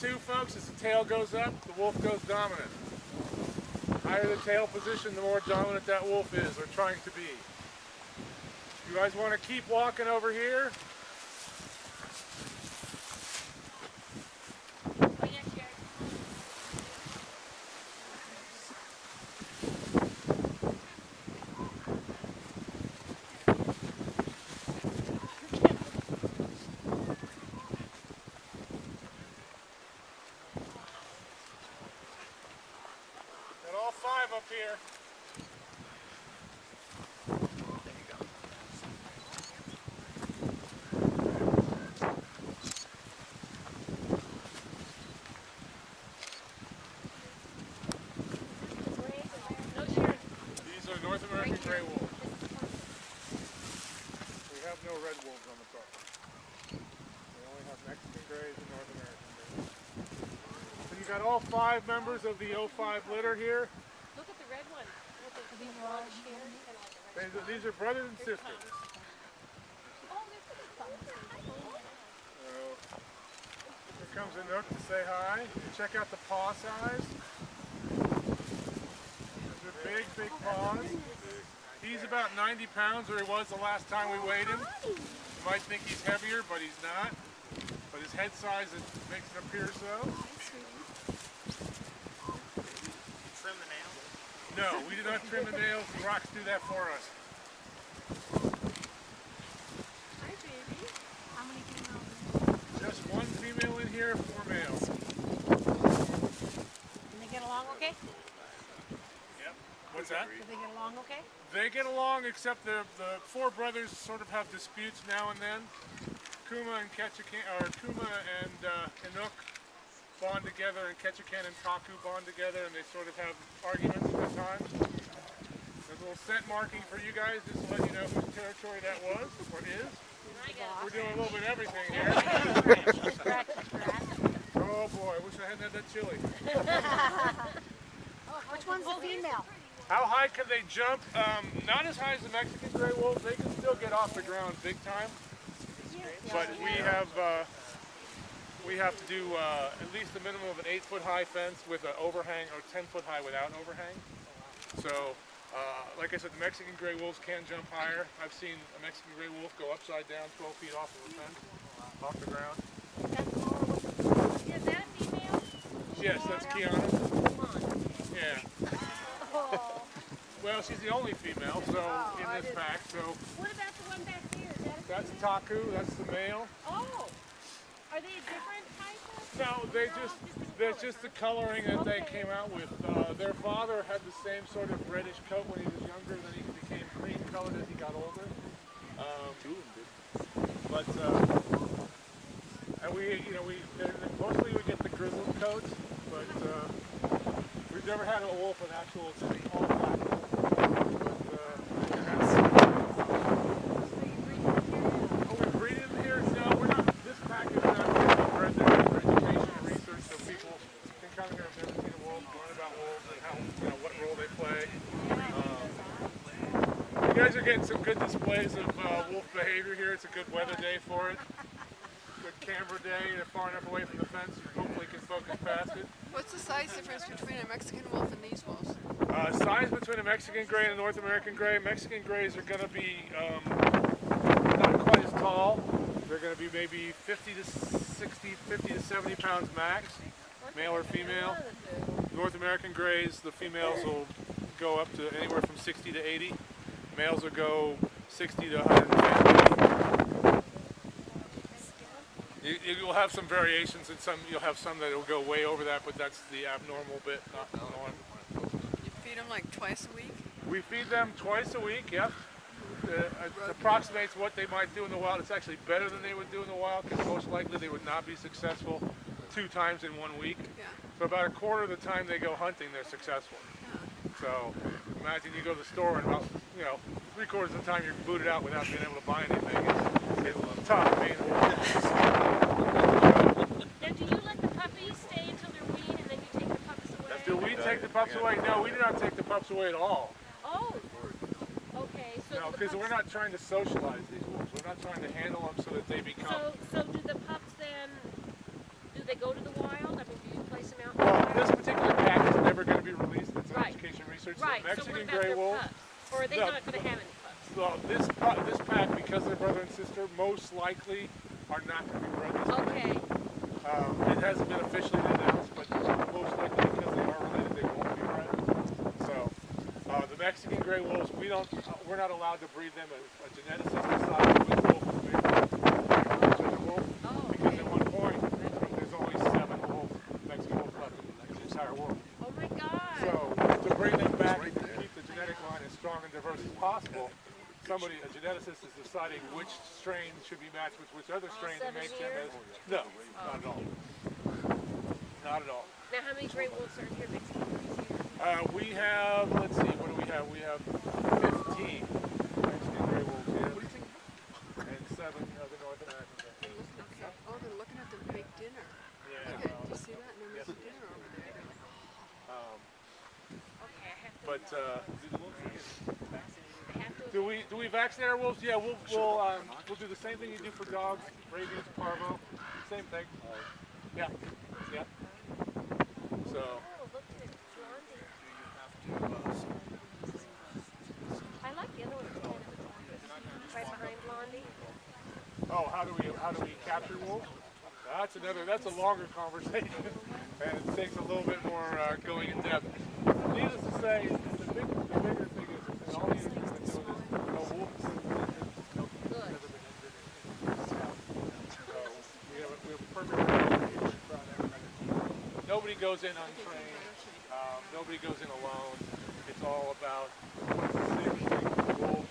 too, folks. As the tail goes up, the wolf goes dominant. The higher the tail position, the more dominant that wolf is, or trying to be. You guys want to keep walking over here? Got all 5 up here. These are North American gray wolves. We have no red wolves on the property. We only have Mexican grays and North American grays. So you got all 5 members of the 05 litter here. Look at the red one. These are brothers and sisters. Here comes Anouk to say hi. Check out the paw size. They're big, big paws. He's about 90 pounds, or he was the last time we weighed him. You might think he's heavier, but he's not. But his head size makes it appear so. Trim the nails? No, we do not trim the nails. The rocks do that for us. Hi, baby. How many females? Just 1 female in here, 4 males. And they get along okay? Yep. What's that? Do they get along okay? They get along, except the 4 brothers sort of have disputes now and then. Kuma and Anouk bond together, and Ketchikan and Taku bond together, and they sort of have arguments at times. There's a little scent marking for you guys, just to let you know whose territory that was, or is. We're doing a little bit of everything here. Oh boy, I wish I hadn't had that chili. Which one's the female? How high can they jump? Not as high as the Mexican gray wolves. They can still get off the ground big time. But we have to do at least a minimum of an 8-foot high fence with an overhang, or 10-foot high without an overhang. So, like I said, the Mexican gray wolves can jump higher. I've seen a Mexican gray wolf go upside down 12 feet off of a fence, off the ground. Is that a female? Yes, that's Kiana. Yeah. Well, she's the only female, so in this pack. So What about the one back there? Is that a that's Taku. That's the male. Oh. Are they a different type of? No, they're just the coloring that they came out with. Their father had the same sort of reddish coat when he was younger, then he became cream colored as he got older. And mostly we get the grizzled coats, but we've never had a wolf in actual all black. We breed them here. No, we're not. This pack is not bred there for education and research, so people can come here and never seen a wolf, learn about wolves and how, what role they play. You guys are getting some good displays of wolf behavior here. It's a good weather day for it. Good camera day. They're far enough away from the fence, you hopefully can focus past it. What's the size difference between a Mexican wolf and these wolves? Size between a Mexican gray and a North American gray. Mexican grays are going to be not quite as tall. They're going to be maybe 50 to 60, 50 to 70 pounds max, male or female. North American grays, the females will go up to anywhere from 60 to 80. Males will go 60 to 110. You'll have some variations, and you'll have some that will go way over that, but that's the abnormal bit, not the norm. You feed them like twice a week? We feed them twice a week, yep. It approximates what they might do in the wild. It's actually better than they would do in the wild, because most likely they would not be successful 2 times in 1 week. Yeah. So about a quarter of the time they go hunting, they're successful. So imagine you go to the store and about 3/4 of the time you're booted out without being able to buy anything. It's tough being a wolf. Now, do you let the puppies stay until they're weaned and then you take the pups away? Do we take the pups away? No, we do not take the pups away at all. Oh. Okay. So No, because we're not trying to socialize these wolves. We're not trying to handle them so that they become. So do the pups then? Do they go to the wild? this particular pack is never going to be released. It's an Right. education research. Right. So So what Mexican about gray their wolves. pups? Or are they No. not going to have any pups? Well, this pack, because they're brother and sister, most likely are not going to be bred this way. Okay. It hasn't been officially announced, but most likely because they are related, they won't be bred. So, the Mexican gray wolves, we're not allowed to breed them. A geneticist decided which wolf is bigger than which other wolf, Oh, because at one point there's only 7 Mexican wolves left in the entire world. oh my God. So, to bring them back and to keep the genetic line as strong and diverse as possible, a geneticist is deciding which strain should be matched with which other strain to 7 make them here? as. No, not at all. Not at all. Now, how many gray wolves are here, Mexican Greys here? We have, let's see, what do we have? We have 15 Mexican gray wolves here. And 7 other North American gray. Okay. Oh, they're looking at their big dinner. Yeah. Okay, do you see that? And they're making dinner over there. Okay, I have to. But I have to. do we vaccinate our wolves? Yeah, we'll do the same thing you do for dogs, rabies, parvo, same thing. Yeah, yeah. So. Oh, look at it, Blondie. I like the other one right behind Blondie. Oh, how do we capture wolves? That's a longer conversation, and it takes a little bit more going in depth. Needless to say, the bigger thing is, and all the interviews have been doing is, wolves have Good. never been injured. So we have a perfect relationship in front of everybody. Nobody goes in untrained. Nobody goes in alone. It's all about what's the safest thing for the wolves